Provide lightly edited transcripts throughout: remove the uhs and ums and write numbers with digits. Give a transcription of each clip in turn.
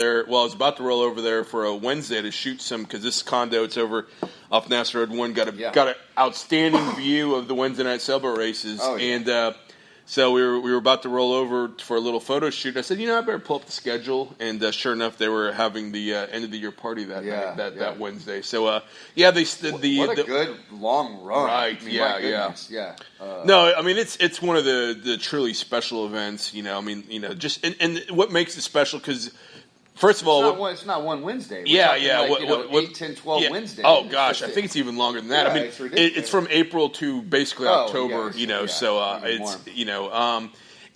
there. Well, I was about to roll over there for a Wednesday to shoot some because this condo, it's over off Nassau Road 1, got an outstanding view of the Wednesday night sailboat races. Oh, yeah. And so we were about to roll over for a little photo shoot. I said, I better pull up the schedule. And sure enough, they were having the end of the year party that night, that Wednesday. So what a good long run. Right? I mean, yeah. No, I mean it's one of the truly special events. Just and what makes it special because. First of all, it's not one Wednesday. We're 8, 10, 12 Wednesdays. Oh gosh, I think it's even longer than that. Yeah, I mean, it's from April to basically October. So it's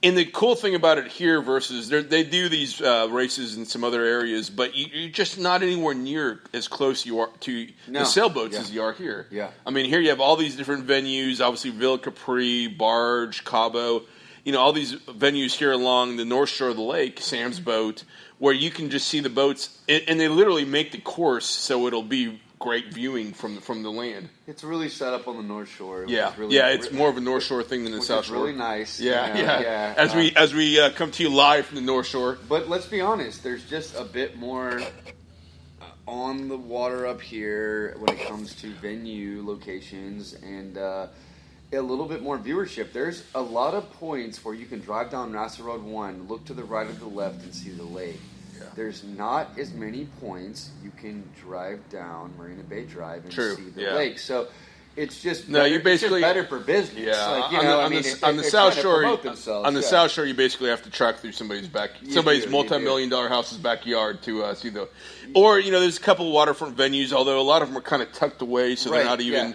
and the cool thing about it here versus they do these races in some other areas, but you're just not anywhere near as close you are to the sailboats as you are here. Yeah, I mean, here you have all these different venues. Obviously, Villa Capri, Barge, Cabo. All these venues here along the north shore of the lake, Sam's Boat, where you can just see the boats, and they literally make the course so it'll be great viewing from the land. It's really set up on the North Shore. It's more of a North Shore thing than the South Shore. Really nice. Yeah. As we come to you live from the North Shore. But let's be honest, there's just a bit more on the water up here when it comes to venue locations and a little bit more viewership. There's a lot of points where you can drive down Nassau Road 1, look to the right or the left, and see the lake. Yeah. There's not as many points you can drive down Marina Bay Drive and see the lake. So it's just better for business. Yeah, on the South Shore, on the South Shore, you basically have to track through somebody's multi-million-dollar house's backyard to see the. Or there's a couple of waterfront venues, although a lot of them are kind of tucked away, so they're not even. Yeah.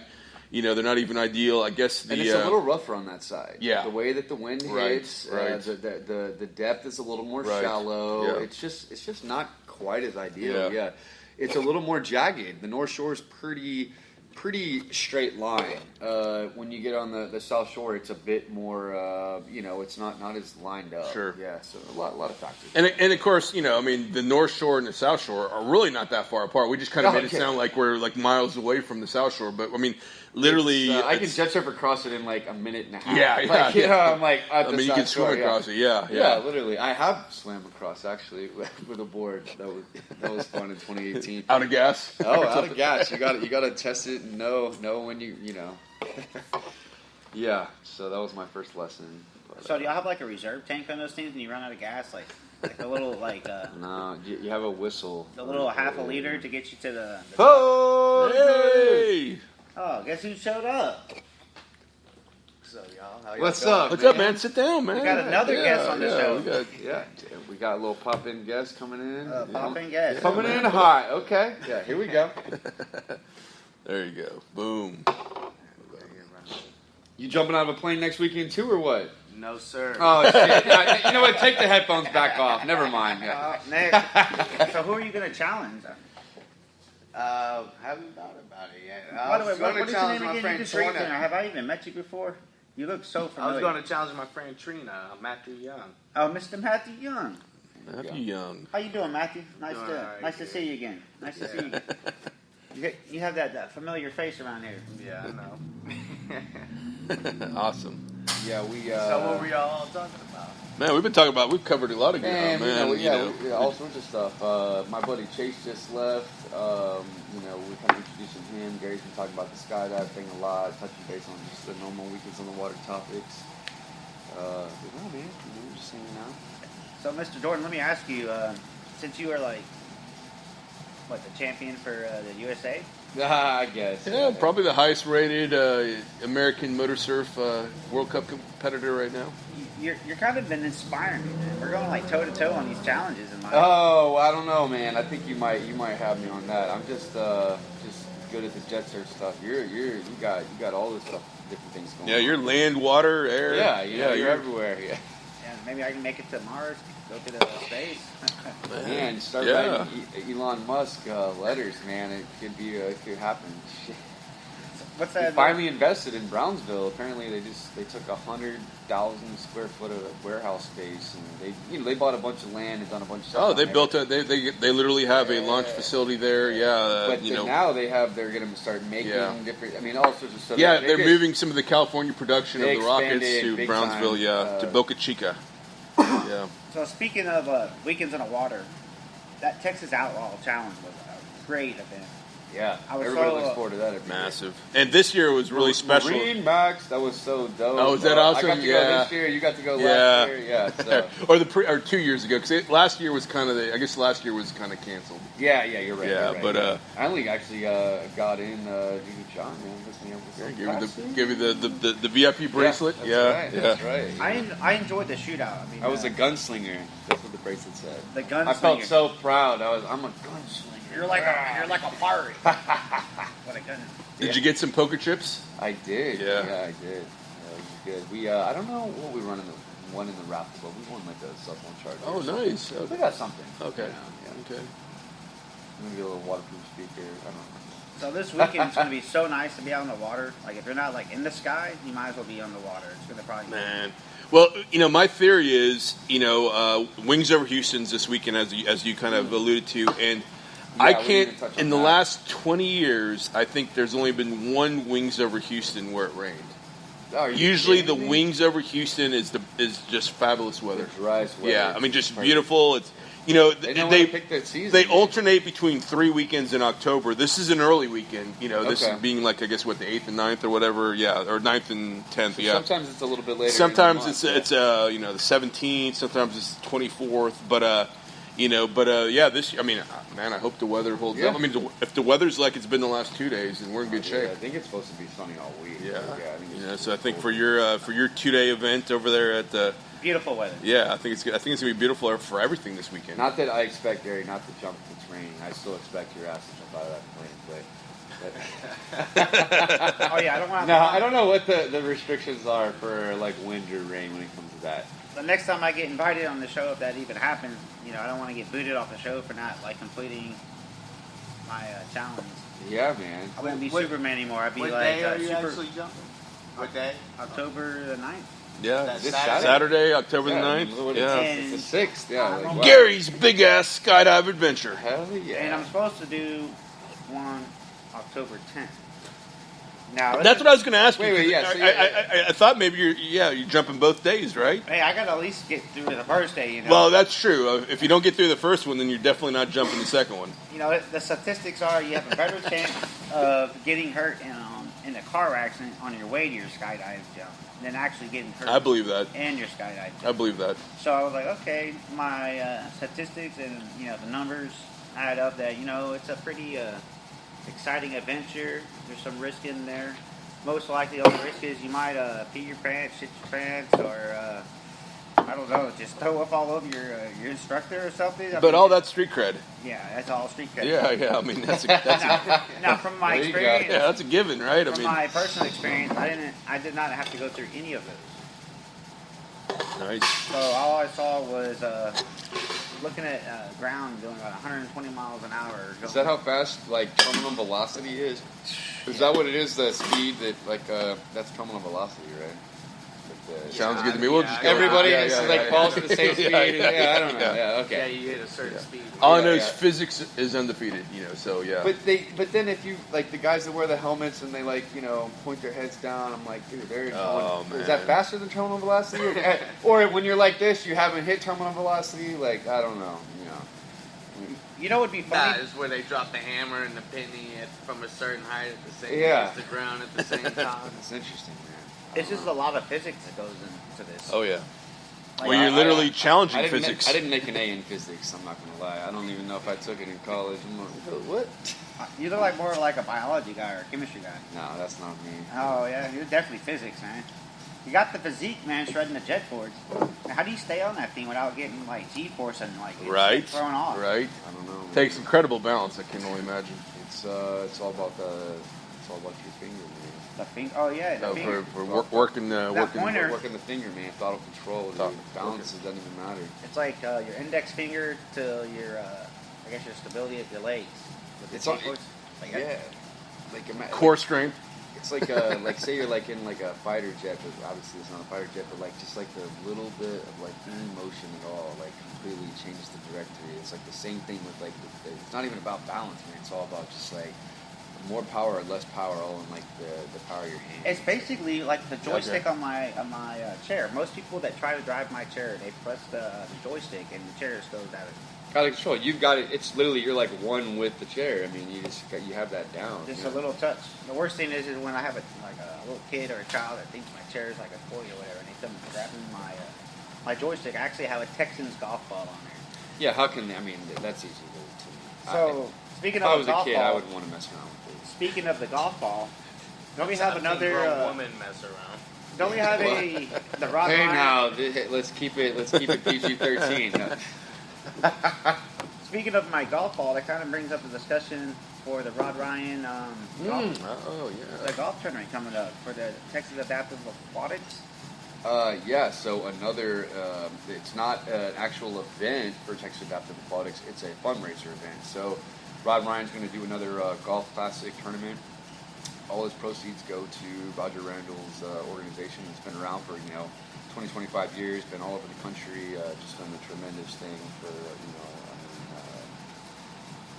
They're not even ideal. I guess and it's a little rougher on that side. Yeah, the way that the wind hits, the depth is a little more shallow. Yeah. It's just not quite as ideal. Yeah, it's a little more jagged. The North Shore is pretty straight line. When you get on the South Shore, it's a bit more. It's not as lined up. Sure. Yeah. So a lot of factors. And of course, the North Shore and the South Shore are really not that far apart. We just kind of made it sound like we're like miles away from the South Shore, but I mean. Literally, I can jet surf across it in like a minute and a half. I'm like, you can swim across it. Yeah, literally. I have swam across actually with a board. That was fun in 2018. Out of gas. Oh, out of gas. You got to test it and know when you. Yeah. So that was my first lesson. But, so do y'all have like a reserve tank on those things when you run out of gas, like a little No, you have a whistle. The little half a liter to get you to the hey! Oh, guess who showed up? So y'all, what's up? What's up, man? Sit down, man. We got another guest on the show. We got a little pop-in guest coming in. Pop-in guest coming in hot. Okay, here we go. There you go. Boom. You jumping out of a plane next weekend too, or what? No, sir. Oh shit! You know what? Take the headphones back off. Never mind. So who are you going to challenge? Haven't thought about it yet. What is your name again? Have I even met you before? You look so familiar. I was going to challenge my friend Trina, Matthew Young. Oh, Mr. Matthew Young. Matthew Young. How you doing, Matthew? Nice to see you again. Nice to see you again. You have that familiar face around here. Yeah, I know. Awesome. Yeah, we. So what were y'all talking about? Man, we've covered a lot of ground, man. All sorts of stuff. My buddy Chase just left. We kind of introducing him. Gary's been talking about the skydive thing a lot, touching base on just the normal weekends on the water topics. Man, just hanging out. So, Mr. Jordan, let me ask you, since you are the champion for the USA? I guess. Yeah, probably the highest rated American motor surf World Cup competitor right now. You're kind of been inspiring me, man. We're going toe to toe on these challenges in my. Oh, I don't know, man. I think you might have me on that. I'm just good at the jet surf stuff. You got all this stuff, different things going on. Yeah, you're land, water, air. Yeah, you're everywhere. Yeah. Yeah, maybe I can make it to Mars, go to the space. Man, start writing Elon Musk letters, man. It could happen. What's that? They finally invested in Brownsville. Apparently, they took 100,000 square foot of warehouse space, and they bought a bunch of land and done a bunch of stuff. Oh, they built they literally have a launch facility there. Yeah, but now they're going to start making different. I mean, all sorts of stuff. Yeah, they're moving some of the California production of the rockets to Brownsville. To Boca Chica. Yeah. So speaking of weekends on the water, that Texas Outlaw Challenge was a great event. Yeah, I was everybody so, looks forward to that. Every year. Massive. And this year was really special. Marine Max, that was so dope. Oh, is that awesome? I got to Yeah. go this year. You got to go last year. Yeah. So. or 2 years ago, because last year was kind of I guess last year was kind of canceled. Yeah, you're right. Yeah, you're right, but, yeah. I only actually got in due to John, man. Hooked me up with some Give you the VIP bracelet. That's right. I enjoyed the shootout. I mean, I was a gunslinger. That's what the bracelet said. the gunslinger. I felt so proud. I'm a gunslinger. You're like a pirate. What a gun. Did you get some poker chips? I did. Yeah. I did. It was good. We I don't know what we won in the raffle, but we won like a cell phone charger. Oh, or something. nice. We Okay. got something. Okay. Yeah. Okay. Maybe a little waterproof speaker. I don't know. So this weekend it's gonna be so nice to be out on the water. Like if you're not like in the sky, you might as well be on the water. It's gonna probably Man. Well, my theory is, Wings Over Houston's this weekend, as you kind of alluded to, and I Yeah, we can't. didn't touch on In the that. last 20 years, I think there's only been one Wings Over Houston where it rained. Oh, are you Usually, the kidding me? Wings Over Houston is just fabulous weather. The driest weather. Yeah, I mean, just Perfect. beautiful. It's They know when they to pick their season. they man. alternate between 3 weekends in October. This is an early weekend. This Okay. is being like, I guess, what, the 8th and 9th or whatever. Yeah, or 9th and 10th. So Yeah. sometimes it's a little bit later. Sometimes in the it's month, the 17th. Sometimes it's the 24th. But yeah. This, I mean, man, I hope the weather holds Yeah. up. I mean, if the weather's like it's been the last 2 days, then we're in good Yeah, shape. I think it's supposed to be sunny all week. Yeah. I think it's So I think for your 2-day event over there at the beautiful weather. I think it's gonna be beautiful for everything this weekend. Not that I expect Gary not to jump if it's raining. I still expect your ass to jump out of that plane. But Oh yeah, I don't want. no, I don't know what the restrictions are for like wind or rain when it comes to that. The next time I get invited on the show, if that even happens, I don't want to get booted off the show for not like completing my challenge. Yeah, man. I won't be What- Superman anymore. I'd be What like day are you Super actually jumping? What day? October the 9th. Yeah, That's This Saturday. Saturday, October the Yeah, 9th. what is Yeah. it? It's the 6th. Yeah. Like, wow. Gary's big ass skydive adventure. Hell yeah. And I'm supposed to do one October 10th. Now That's what I was going to ask you. Wait, 'cause yeah, so I thought maybe you're jumping both days, right? Hey, I gotta at least get through the first day. Well, that's true. If you don't get through the first one, then you're definitely not jumping the second one. The statistics are you have a better chance of getting hurt in a car accident on your way to your skydive jump than actually getting hurt I believe that. in your skydive I jump. believe that. So I was like, okay, my statistics and the numbers add up that it's a pretty exciting adventure. There's some risk in there. Most likely, the only risk is you might pee your pants, shit your pants, or I don't know, just throw up all over your instructor or something. I But mean, all that street cred. yeah, that's all street cred. Yeah. I mean, that's a Now, from my There you go. experience, yeah, that's a given, right? I from mean, my personal experience, I did not have to go through any of those. nice. So all I saw was looking at ground going about 120 miles an hour. Is that how fast like terminal velocity is? Is that what it is? The speed that that's terminal velocity, right? Like the- Sounds good to me. We'll just go. Everybody Yeah, is yeah, like yeah, falls yeah. at the same speed. Yeah, Yeah, I don't know. yeah. Yeah, Yeah, okay. you hit a certain speed. All I know Yeah, is yeah. physics is undefeated. So yeah. But then if you like the guys that wear the helmets and they point their heads down, I'm like, dude, they're Oh, is that man. faster than terminal velocity? Or when you're like this, you haven't hit terminal velocity. Like I don't know. You know what would be That funny? is where they drop the hammer and the penny from a certain height at the same Yeah. as the ground at the same time. It's interesting, man. It's just a lot of physics that goes into this. Oh yeah. Like, Well, you're literally challenging I didn't physics. I didn't make an A in physics. I'm not gonna lie. I don't even know if I took it in college. I'm like, what? You look like more like a biology guy or a chemistry guy. No, that's not me. Oh yeah, you're definitely physics, man. You got the physique, man, shredding the jet boards. Now, how do you stay on that thing without getting like G-force and like getting Right. shit thrown off? Right. I don't know. man. Takes incredible balance. I can only imagine. It's all about your finger, man. The finger. Oh yeah, the No, finger. for working. pointer. Working the finger, man. Throttle control, dude. Balance doesn't even matter. It's like your index finger to your, I guess your stability of your legs. With the It's all- G-force. Like, Yeah. Like Core strength. It's like like say you're like in like a fighter jet, but obviously it's not a fighter jet, but like just like the little bit of like any motion at all, like completely changes the trajectory. It's like the same thing with like it's not even about balance, man. It's all about just like more power or less power, all in like the power of your hand. It's basically like the joystick on my chair. Most people that try to drive my chair, they press the joystick and the chair just goes out of Out of control. You've got it. It's literally you're like one with the chair. I mean, you have that down. Just you know? a little touch. The worst thing is when I have a little kid or a child that thinks my chair is like a toy or whatever, and they come grabbing my joystick. I actually have a Texans golf ball on there. Yeah, how can I mean that's easy to So speaking if I of was the a golf kid, ball, I wouldn't want to mess around with it. speaking of the golf ball, don't we I've have seen another? grown woman mess around. Don't we have the Rod Hey Ryan? now, let's keep it PG-13. Speaking of my golf ball, that kind of brings up the discussion for the Rod Ryan golf, Oh the golf tournament coming up for the Texas Adaptive Aquatics. Yeah, so another, it's not an actual event for Texas Adaptive Aquatics, it's a fundraiser event. So Rod Ryan's going to do another golf classic tournament. All his proceeds go to Roger Randall's organization. It's been around for, 20, 25 years, been all over the country, just done a tremendous thing for,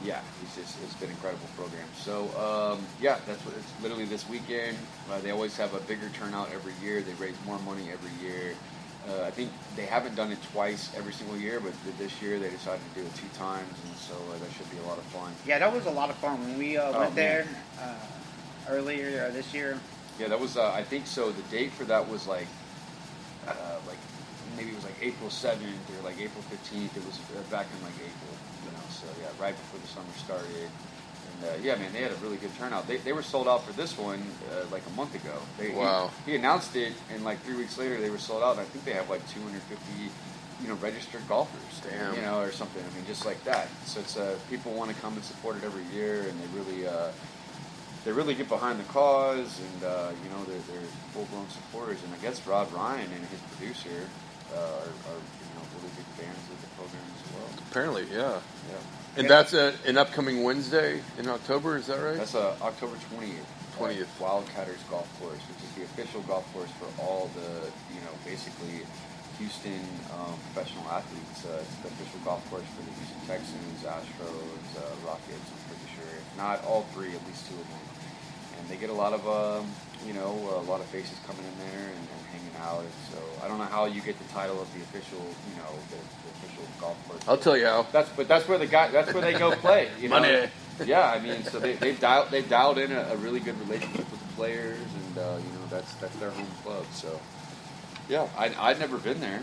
yeah, it's been an incredible program. So, yeah, that's what it's literally this weekend. They always have a bigger turnout every year. They raise more money every year. I think they haven't done it twice every single year, but this year they decided to do it 2 times, and so that should be a lot of fun. Yeah, that was a lot of fun when we went man. there earlier this year. Yeah, that was, I think so. The date for that was like maybe it was like April 7th or like April 15th. It was back in like April, so yeah, right before the summer started. And yeah, man, they had a really good turnout. They were sold out for this one like a month ago. Wow. He announced it, and like 3 weeks later they were sold out. And I think they have like 250, registered golfers. Damn. Or something. I mean, just like that. So it's people want to come and support it every year, and they really get behind the cause, and they're full-blown supporters. And I guess Rod Ryan and his producer are really big fans of the program as well. Apparently, yeah. Yeah. And that's an upcoming Wednesday in October, is that right? That's October 20th. 20th. Wildcatters Golf Course, which is the official golf course for all the, basically Houston professional athletes. It's the official golf course for the Houston Texans, Astros, Rockets, I'm pretty sure. If not all 3, at least 2 of them. And they get a lot of, a lot of faces coming in there and hanging out. And so I don't know how you get the title of the official, the official golf course. I'll tell you how. That's where they go play. Money. Yeah, I mean, so they've dialed in a really good relationship with the players, and that's their home club. So yeah, I'd never been there,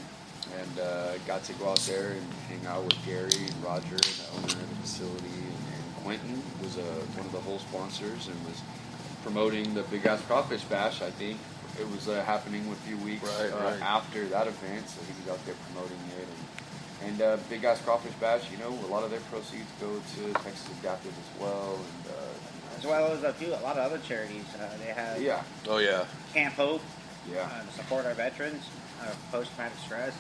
and got to go out there and hang out with Gary and Roger, the owner of the facility, and Quentin was one of the whole sponsors and was promoting the Big Ass Crawfish Bash. I think it was happening a few weeks Right. after that event, so he was out there promoting it. And Big Ass Crawfish Bash, a lot of their proceeds go to Texas Adaptive as well, and As well as a lot of other charities. They have yeah, Oh, yeah. Camp Hope yeah, to support our veterans, post-traumatic stress.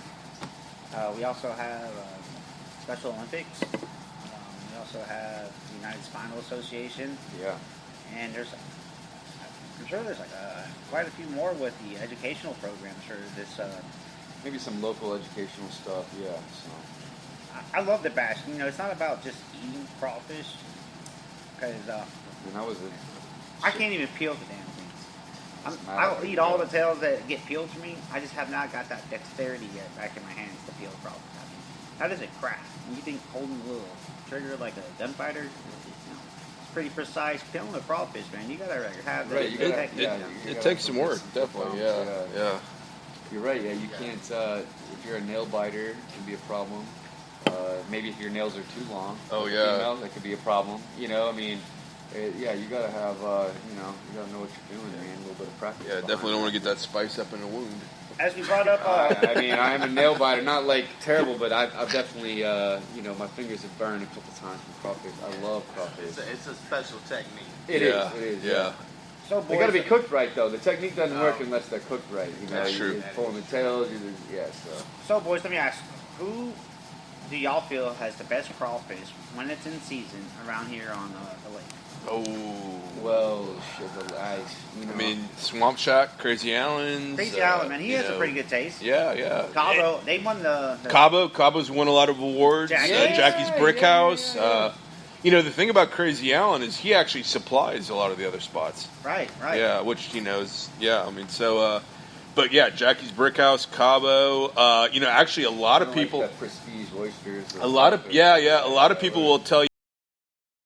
We also have Special Olympics. We also have the United Spinal Association. yeah. And I'm sure there's quite a few more with the educational programs for this. Maybe some local educational stuff, yeah. So I love the bash. It's not about just eating crawfish, because and that was I can't even peel the damn things. Doesn't matter I'll how eat you all do the it. tails that get peeled to me. I just have not got that dexterity yet back in my hands to peel a crawfish. That is a craft. When you think holding a little trigger like a gunfighter, it's pretty precise peeling a crawfish, man. You gotta have Right, that you gotta- technique. yeah, It gotta takes some put work, definitely. Yeah. You're right. Yeah, you can't. If you're a nail biter, it can be a problem. Maybe if your nails are too long. Oh, yeah. That could be a problem. I mean, yeah, you gotta have. You gotta know what you're doing, man. A little bit of practice. Yeah, definitely don't want to get that spice up in a wound. As we brought up, I mean, I am a nail biter, not like terrible, but I've definitely, my fingers have burned a couple times from crawfish. I love crawfish. It's a special technique. It is. Yeah. so They gotta boys, be cooked right, though. The technique doesn't work unless they're cooked right. That's true. You're pulling the tails. So, boys, let me ask, who do y'all feel has the best crawfish when it's in season around here on the lake? Oh. Well, shit, the ice. I mean, Swamp Shack, Crazy Allen's. Crazy Allen, man, he has a pretty good taste. Yeah. Cabo, they won the Cabo's won a lot of awards. Jackie's Brick House. yeah. The thing about Crazy Allen is he actually supplies a lot of the other spots. Right. Yeah, which is, I mean, so But yeah, Jackie's Brickhouse, Cabo. Actually, a lot of people. Like the Prestige oysters. A lot of people will tell you.